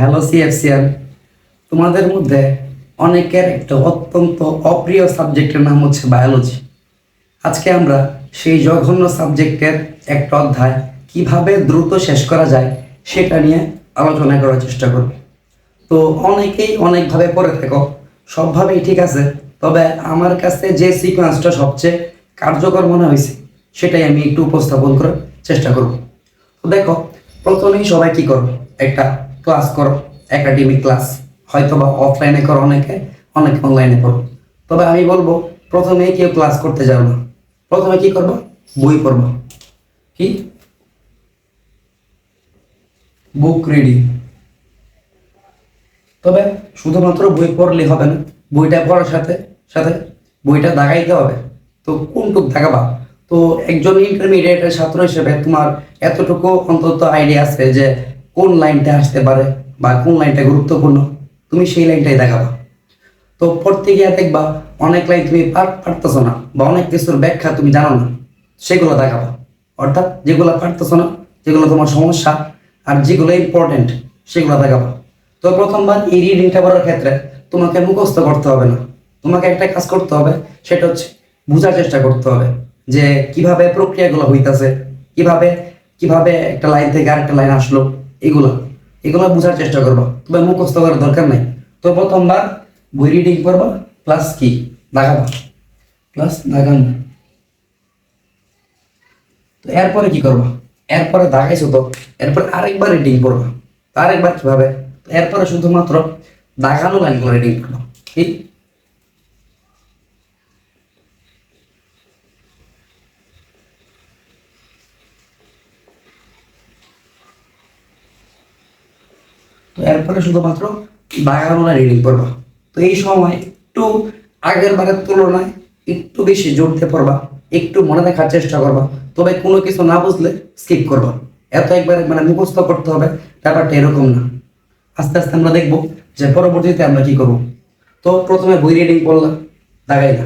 Hello সিএফসিয়ান, তোমাদের মধ্যে অনেকের একটা অত্যন্ত অপ্রিয় সাবজেক্টের নাম হচ্ছে বায়োলজি। আজকে আমরা সেই জঘন্য সাবজেক্টের একটা অধ্যায় কিভাবে দ্রুত শেষ করা যায় সেটা নিয়ে আলোচনা করার চেষ্টা করব। তো অনেকেই অনেকভাবে পড়ে থাকো, সবভাবেই ঠিক আছে, তবে আমার কাছে যে সিকোয়েন্সটা সবচেয়ে কার্যকর মনে হয়েছে সেটাই আমি একটু উপস্থাপন করার চেষ্টা করব। তো দেখো, প্রথমেই সবাই কি করো, একটা ক্লাস করো, একাডেমিক ক্লাস, হয়তো বা অফলাইনে করো, অনেকে অনেকে অনলাইনে করো। তবে আমি বলবো প্রথমেই কেউ ক্লাস করতে যাও না, প্রথমে কি করবো, বই পড়বো। কি, বুক রিডিং। তবে শুধুমাত্র বই পড়লে হবে না, বইটা পড়ার সাথে সাথে বইটা দাগাইতে হবে। তো কোনটুক দাগাবা, তো একজন ইন্টারমিডিয়েটের ছাত্র হিসেবে তোমার এতটুকু অন্তত আইডিয়া আছে যে কোন লাইনটা আসতে পারে বা কোন লাইনটা গুরুত্বপূর্ণ, তুমি সেই লাইনটাই দেখাবা। তো পড়তে গিয়ে দেখবা অনেক লাইন তুমি পারতেছো না বা অনেক কিছুর ব্যাখ্যা তুমি জানো না, সেগুলো দেখাবা। অর্থাৎ যেগুলো পারতেছো না, যেগুলো তোমার সমস্যা, আর যেগুলো ইম্পর্টেন্ট সেগুলো দেখাবা। তো প্রথমবার এই রিডিংটা পড়ার ক্ষেত্রে তোমাকে মুখস্থ করতে হবে না, তোমাকে একটা কাজ করতে হবে, সেটা হচ্ছে বোঝার চেষ্টা করতে হবে যে কিভাবে প্রক্রিয়াগুলো হইতাছে, কিভাবে কিভাবে একটা লাইন থেকে আরেকটা লাইন আসলো, এগুলো এগুলো বোঝার চেষ্টা করবা। তবে মুখস্থ করার দরকার নাই। তো প্রথমবার বই রিডিং করবা, প্লাস কি দেখাবা, প্লাস দেখান। তো এরপরে কি করবা, এরপরে দেখাইছো তো এরপরে আরেকবার রিডিং করবা। তো আরেকবার কিভাবে, এরপরে শুধুমাত্র দেখানো লাইনগুলো রিডিং করবা। কি, তো এরপরে শুধুমাত্র বাংলা রিডিং পড়বা। তো এই সময় একটু আগের বারের তুলনায় একটু বেশি জোর দিয়ে পড়বা, একটু মনে রাখার চেষ্টা করবা। তবে কোনো কিছু না বুঝলে স্কিপ করবা, এত একবারে মানে মুখস্থ করতে হবে ব্যাপারটা এরকম না। আস্তে আস্তে আমরা দেখবো যে পরবর্তীতে আমরা কি করবো। তো প্রথমে বই রিডিং পড়লাম, দাগাইলা,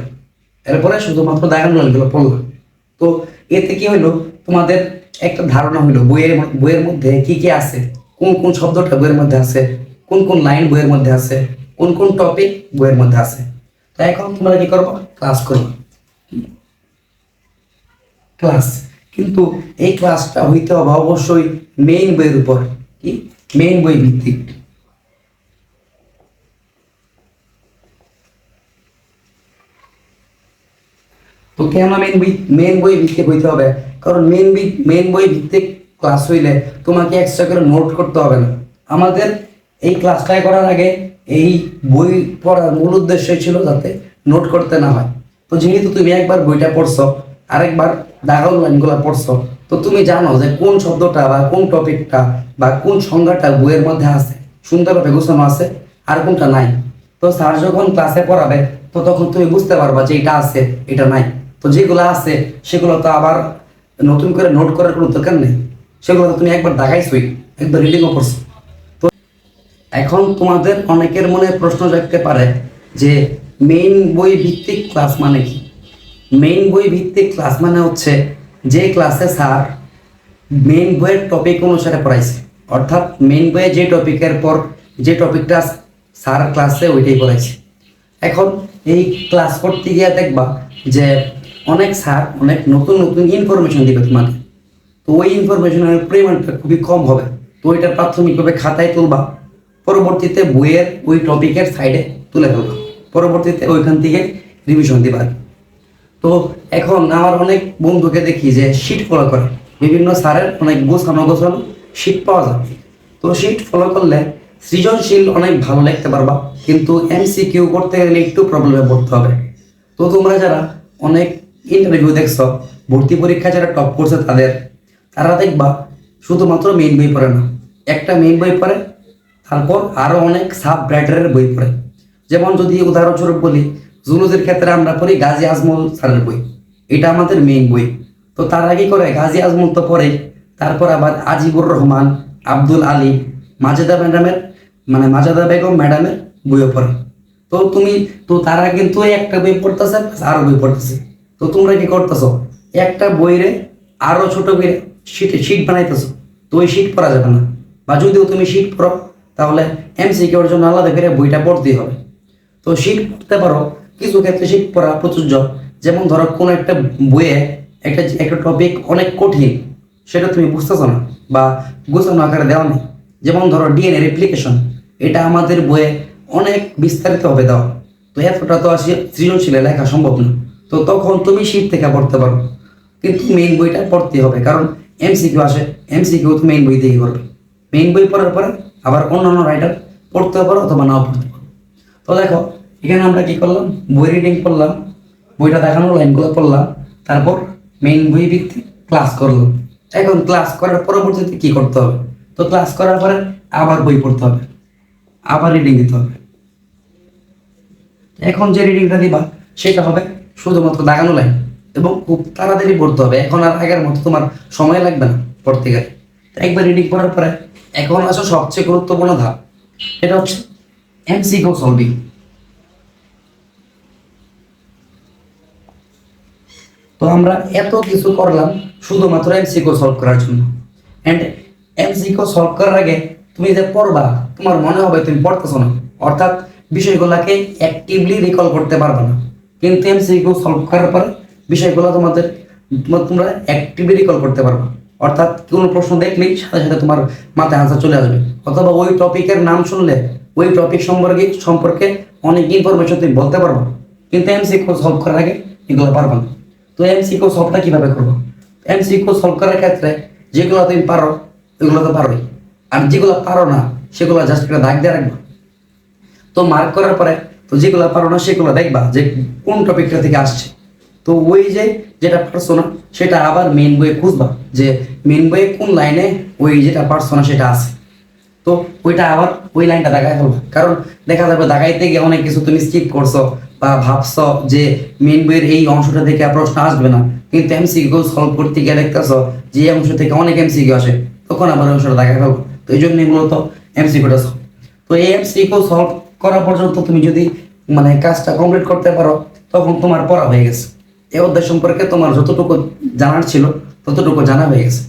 এরপরে শুধুমাত্র দাগানো লাইনগুলো পড়লাম। তো এতে কি হইলো, তোমাদের একটা ধারণা হইলো বইয়ের মধ্যে কি কি আছে, কোন কোন শব্দটা বইয়ের মধ্যে আছে, কোন কোন লাইন বইয়ের মধ্যে আছে, কোন কোন টপিক বইয়ের মধ্যে আছে। তো এখন তোমরা কি করবো, ক্লাস করবো, ক্লাস। কিন্তু এই ক্লাসটা হইতে হবে অবশ্যই মেইন বইয়ের উপর, কি মেইন বই ভিত্তিক। তো কেন মেন বই ভিত্তিক হইতে হবে, কারণ মেন বই ভিত্তিক ক্লাস হইলে তোমাকে এক্সট্রা করে নোট করতে হবে না। আমাদের এই ক্লাসটাই করার আগে এই বই পড়ার মূল উদ্দেশ্য ছিল যাতে নোট করতে না হয়। তো যেহেতু তুমি একবার বইটা পড়ছো, আরেকবার দাগাল লাইনগুলো পড়ছো, তো তুমি জানো যে কোন শব্দটা বা কোন টপিকটা বা কোন সংজ্ঞাটা বইয়ের মধ্যে আছে, সুন্দরভাবে গোছানো আছে, আর কোনটা নাই। তো স্যার যখন ক্লাসে পড়াবে, তো তখন তুমি বুঝতে পারবা যে এটা আছে এটা নাই। তো যেগুলো আছে সেগুলো তো আবার নতুন করে নোট করার কোনো দরকার নেই, সেগুলো তো তুমি একবার দেখাইছই, একবার রিডিংও করছো। তো এখন তোমাদের অনেকের মনে প্রশ্ন জাগতে পারে যে মেইন বই ভিত্তিক ক্লাস মানে কি। মেইন বই ভিত্তিক ক্লাস মানে হচ্ছে যে ক্লাসে স্যার মেইন বইয়ের টপিক অনুসারে পড়াইছে, অর্থাৎ মেইন বইয়ে যে টপিকের পর যে টপিকটা স্যার ক্লাসে ওইটাই পড়াইছে। এখন এই ক্লাস করতে গিয়ে দেখবা যে অনেক স্যার অনেক নতুন নতুন ইনফরমেশন দিবে তোমাকে। তো ওই ইনফরমেশনের পরিমাণটা খুবই কম হবে। তো ওইটা প্রাথমিকভাবে খাতায় তুলবা, পরবর্তীতে বইয়ের ওই টপিকের সাইডে তুলে ফেলবা, পরবর্তীতে ওইখান থেকে রিভিশন দিবা। তো এখন আমার অনেক বন্ধুকে দেখি যে শিট ফলো করে, বিভিন্ন স্যারের অনেক গোছানো গোছানো শিট পাওয়া যায়। তো শিট ফলো করলে সৃজনশীল অনেক ভালো লিখতে পারবা, কিন্তু এমসিকিউ করতে গেলে একটু প্রবলেমে পড়তে হবে। তো তোমরা যারা অনেক ইন্টারভিউ দেখছো, ভর্তি পরীক্ষা যারা টপ করছে তারা দেখবা শুধুমাত্র মেইন বই পড়ে না, একটা মেইন বই পড়ে, তারপর আরও অনেক সাব ব্র্যান্ডের বই পড়ে। যেমন যদি উদাহরণস্বরূপ বলি, জুলজির ক্ষেত্রে আমরা পড়ি গাজী আজমল স্যারের বই, এটা আমাদের মেইন বই। তো তার আগে করে গাজী আজমল তো পড়ে, তারপর আবার আজিবুর রহমান, আব্দুল আলী, মাজেদা ম্যাডামের মানে মাজেদা বেগম ম্যাডামের বইও পড়ে। তো তারা কিন্তু একটা বই পড়তেছে, আরো বই পড়তেছে। তো তোমরা কি করতেছো, একটা বইরে আরো ছোট করে শিট বানাইতেছো। তো ওই শিট পড়া যাবে না, বা যদিও তুমি শিট পড়ো, তাহলে এমসিকিউর জন্য আলাদা করে বইটা পড়তেই হবে। তো শিট পড়তে পারো, কিছু ক্ষেত্রে শিট পড়া প্রযোজ্য। যেমন ধরো কোনো একটা বইয়ে একটা টপিক অনেক কঠিন, সেটা তুমি বুঝতেছো না বা গোছানো আকারে দেওয়া নেই। যেমন ধরো ডিএনএ রেপ্লিকেশন, এটা আমাদের বইয়ে অনেক বিস্তারিতভাবে দেওয়া, তো এতটা তো আসলে সৃজনশীলে লেখা সম্ভব না। তো তখন তুমি শিট থেকে পড়তে পারো, কিন্তু মেইন বইটা পড়তে হবে, কারণ এমসিকিউ আসে, এমসিকিউ তো মেইন বই দিয়েই করবে। মেইন বই পড়ার পরে আবার অন্যান্য রাইটার পড়তে পারো অথবা নাও পড়তে পারো। তো দেখো এখানে আমরা কি করলাম, বই রিডিং করলাম, বইটা দেখানো লাইনগুলো পড়লাম, তারপর মেইন বই ভিত্তিক ক্লাস করলাম। এখন ক্লাস করার পরবর্তীতে কি করতে হবে, তো ক্লাস করার পরে আবার বই পড়তে হবে, আবার রিডিং দিতে হবে। এখন যে রিডিংটা দিবা সেটা হবে শুধুমাত্র দাগানো লাইন, এবং খুব তাড়াতাড়ি পড়তে হবে। এখন আর আগের মতো তোমার সময় লাগবে না পড়তে গেলে। একবার রিডিং করার পরে এখন আসো সবচেয়ে গুরুত্বপূর্ণ ধাপ, এটা হচ্ছে এমসিকিউ সলভিং। তো আমরা এত কিছু করলাম শুধুমাত্র এমসিকিউ সলভ করার জন্য। অ্যান্ড এমসিকিউ সলভ করার আগে তুমি যে পড়বা, তোমার মনে হবে তুমি পড়তেছো না, অর্থাৎ বিষয়গুলোকে অ্যাক্টিভলি রিকল করতে পারবে না। কিন্তু এমসিকিউ সলভ করার পরে বিষয়গুলো তোমরা অ্যাক্টিভলি রিকল করতে পারবে, অর্থাৎ কোনো প্রশ্ন দেখলেই সাথে সাথে তোমার মাথায় আনসার চলে আসবে, অথবা ওই টপিকের নাম শুনলে ওই টপিক সম্পর্কে অনেক ইনফরমেশন তুমি বলতে পারবো। কিন্তু এমসিকিউ সলভ করার আগে এগুলো পারবে না। তো এমসিকিউ সলভটা কিভাবে করবো, এমসিকিউ সলভ করার ক্ষেত্রে যেগুলো তুমি পারো ওইগুলো তো পারোই, আর যেগুলো পারো না সেগুলো জাস্ট একটা দাগ দিয়ে রাখবা। তো মার্ক করার পরে তো যেগুলো পারো না সেগুলো দেখবা যে কোন টপিকটা থেকে আসছে। তো ওই যেটা পারছো না সেটা আবার মেন বইয়ে খুঁজবা, যে মেন বইয়ে কোন লাইনে ওই যেটা পারছো না সেটা আছে। তো ওইটা আবার ওই লাইনটা দেখায় ফেলবো, কারণ দেখা যাবে দেখাইতে গিয়ে অনেক কিছু তুমি স্কিপ করছো বা ভাবছো যে মেন বইয়ের এই অংশটা থেকে প্রশ্ন আসবে না, কিন্তু এমসিকিউ সলভ করতে গিয়ে দেখতেছো যে এই অংশ থেকে অনেক এমসিকিউ আসে, তখন আবার ওই অংশটা দেখায় ফেলবো। তো এই জন্যই মূলত এমসিকিউটা সলভ। তো এই এমসিকিউ সলভ করা পর্যন্ত তুমি যদি মানে কাজটা কমপ্লিট করতে পারো, তখন তোমার পড়া হয়ে গেছে। এই অধ্যায় সম্পর্কে তোমার যতটুকু জানার ছিল ততটুকু জানা হয়ে গেছে।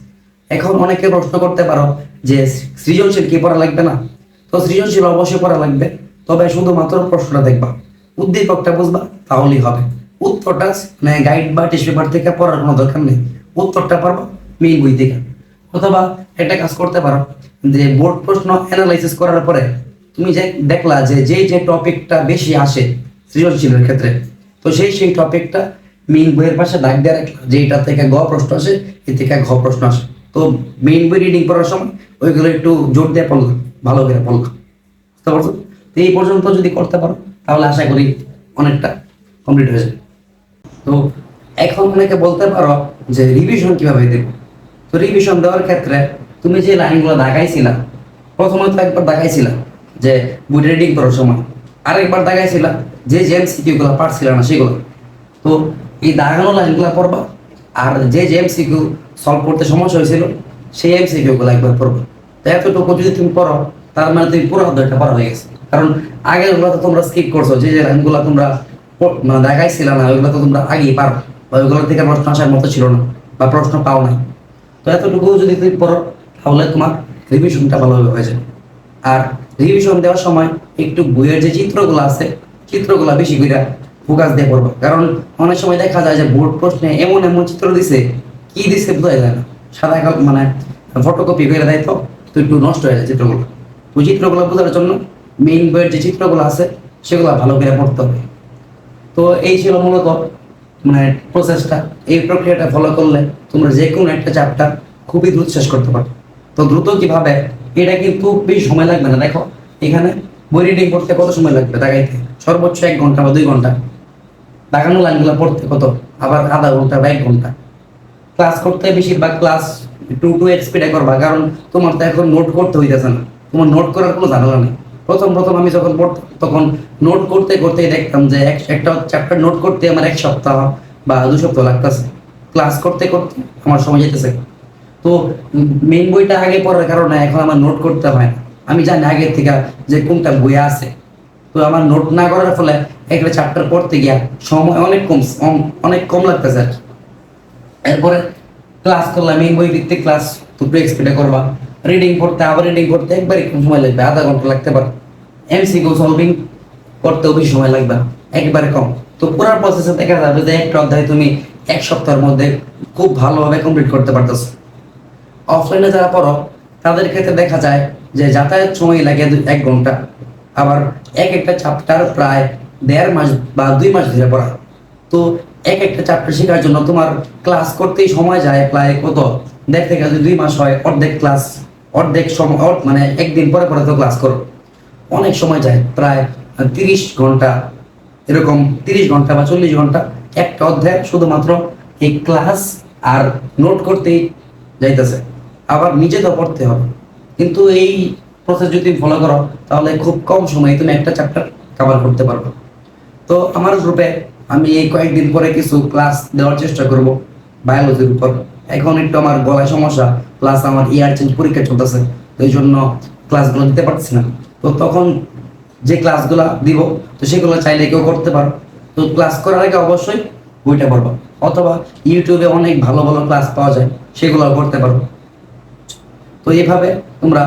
এখন অনেকে প্রশ্ন করতে পারো যে সৃজনশীল কি পড়া লাগবে না, তো সৃজনশীল অবশ্যই পড়া লাগবে, তবে শুধুমাত্র প্রশ্নটা দেখবা, উদ্দীপকটা বুঝবা তাহলেই হবে। উত্তরটা মানে গাইড বা টেস্ট পেপার থেকে পড়ার কোনো দরকার নেই, উত্তরটা পারবা মেইন বই থেকে। অথবা একটা কাজ করতে পারো যে বোর্ড প্রশ্ন অ্যানালাইসিস করার পরে তুমি যে দেখলা যে টপিকটা বেশি আসে সৃজনশীলের ক্ষেত্রে, তো সেই টপিকটা মেইন বইয়ের পাশে দাগ দিয়ে রাখলা যে এটা থেকে গ প্রশ্ন আসে, এ থেকে ঘ প্রশ্ন আসে। তো মেইন বই রিডিং করার সময় ওইগুলো একটু জোর দিয়ে পড়লাম, ভালো করে পড়লাম, বুঝতে পারছো? তো এই পর্যন্ত যদি করতে পারো তাহলে আশা করি অনেকটা কমপ্লিট হয়ে যাবে। তো এখন অনেকে বলতে পারো যে রিভিশন কিভাবে দেব। তো রিভিশন দেওয়ার ক্ষেত্রে তুমি যে লাইনগুলো দাগাইছিলা, প্রথমত একবার দাগাইছিলা যে বইটা রিডিং করার সময়, আরেকবার দাগাইছিলা যে এমসিকিউ গুলো পারছিল না সেগুলো। তো এই দাগানো লাইনগুলো পড়বা, আর যে এমসিকিউ সলভ করতে সমস্যা হয়েছিল সেই এমসিকিউ গুলো একবার পড়বা। তো এতটুকু যদি তুমি পড়ো তার মানে তুমি পুরো অধ্যায়টা পড়া হয়ে গেছে, কারণ আগের গুলো তো তোমরা স্কিপ করছো, যে লাইনগুলো তোমরা মানে দেখাইছিল না ওইগুলো তো তোমরা আগেই পারো, বা ওইগুলো থেকে প্রশ্ন আসার মতো ছিল না বা প্রশ্ন পাও নাই। তো এতটুকু যদি তুমি পড়ো তাহলে তোমার রিভিশনটা ভালোভাবে হয়ে যাবে। আর রিভিশন দেওয়ার সময় একটু বইয়ের যে চিত্রগুলো আছে চিত্রগুলো বেশি করে ফোকাস দিয়ে পড়বো, কারণ অনেক সময় দেখা যায় যে বোর্ড প্রশ্নে এমন এমন চিত্র দিছে, কি দিছে বোঝা যায় না, সাদা কালো মানে ফটোকপি করে দেয়, তো একটু নষ্ট হয়ে যায় চিত্রগুলো। ওই চিত্রগুলো বোঝার জন্য মেইন বইয়ের যে চিত্রগুলো আছে সেগুলো ভালো করে পড়তে হবে। তো এই ছিল মূলত মানে প্রসেসটা। এই প্রক্রিয়াটা ফলো করলে তোমরা যে কোনো একটা চ্যাপ্টার খুবই দ্রুত শেষ করতে পারো। তো দ্রুত কিভাবে, এটা কিন্তু বেশি সময় লাগবে না। দেখো এখানে বই রিডিং করতে কত সময় লাগবে দাগাইতে, সর্বোচ্চ 1 ঘন্টা বা 2 ঘন্টা। দাগানো লাইনগুলো পড়তে কত, আবার আধা ঘন্টা বা 1 ঘন্টা। ক্লাস করতে বেশিরভাগ ক্লাস 2 স্পিডে করবা, কারণ তোমার তো এখন নোট করতে হইতেছে না, তোমার নোট করার কোনো ঝামেলা নেই। প্রথম আমি যখন পড়তাম তখন নোট করতে করতেই দেখতাম যে একটা চ্যাপ্টার নোট করতে আমার 1 সপ্তাহ বা 2 সপ্তাহ লাগতেছে, ক্লাস করতে করতে আমার সময় যেতেছে। তো মেইন বইটা আগে পড়ার কারণে এখন আমার নোট করতে হয় না, আমি জানি আগের থেকে যে কোনটা বই আছে। তো আমার নোট না করার ফলে একটা চ্যাপ্টার পড়তে গিয়া সময় অনেক কম লাগতেছে আর কি। এরপরে ক্লাস করলাম, মেইন বই ভিত্তিক ক্লাস দুটো স্পিডে করবা। রিডিং পড়তে আবার রিডিং করতে একবারে কম সময় লাগবে, আধা ঘন্টা লাগতে পারে। এমসিকিউ সলভিং করতেও বেশি সময় লাগবে না, একবারে কম। তো পুরো প্রসেসে দেখা যাবে যে একটা অধ্যায় তুমি 1 সপ্তাহের মধ্যে খুব ভালোভাবে কমপ্লিট করতে পারতেছো। অফলাইনে যারা পড়ো তাদের ক্ষেত্রে দেখা যায় যে যাতায়াত সময় লাগে 1 ঘন্টা, আবার একটা চ্যাপ্টার প্রায় 1.5 মাস বা 2 মাস ধরে পড়া। তো একটা চ্যাপ্টার শেখার জন্য তোমার ক্লাস করতেই সময় যায় প্রায় কত, দেখতে গেলে 2 মাস হয়, অর্ধেক সময় মানে একদিন পরে পরে তো ক্লাস করো, অনেক সময় যায় প্রায় 30 ঘন্টা, এরকম 30 ঘন্টা বা 40 ঘন্টা একটা অধ্যায় শুধুমাত্র এই ক্লাস আর নোট করতেই যাইতেছে। আবার নিজে তো পড়তে হবে, কিন্তু এই প্রসেস যদি ফলো করো তাহলে খুব কম সময়ে তুমি একটা চ্যাপ্টার কভার করতে পারবে। তো আমার গ্রুপে আমি এই কয়েকদিন পরে কিছু ক্লাস দেওয়ার চেষ্টা করব বায়োলজির উপর। এখন একটু আমার গলায় সমস্যা, প্লাস আমার ইয়ার চেঞ্জ পরীক্ষা চলতেছে, তো এই জন্য ক্লাসগুলো দিতে পারছি না। তো তখন যে ক্লাসগুলো দিব তো সেগুলো চাইলে কেউ করতে পারো। তো ক্লাস করার আগে অবশ্যই বইটা পড়বো, অথবা ইউটিউবে অনেক ভালো ভালো ক্লাস পাওয়া যায়, সেগুলো করতে পারো। তো এইভাবে তোমরা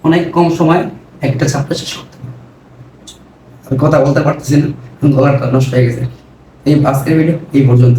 অনেক কম সময় একটা চ্যাপ্টার শেষ করতে পারো। আমি কথা বলতে পারতেছি না, গলাটা নষ্ট হয়ে গেছে। এই আজকের ভিডিও এই পর্যন্ত।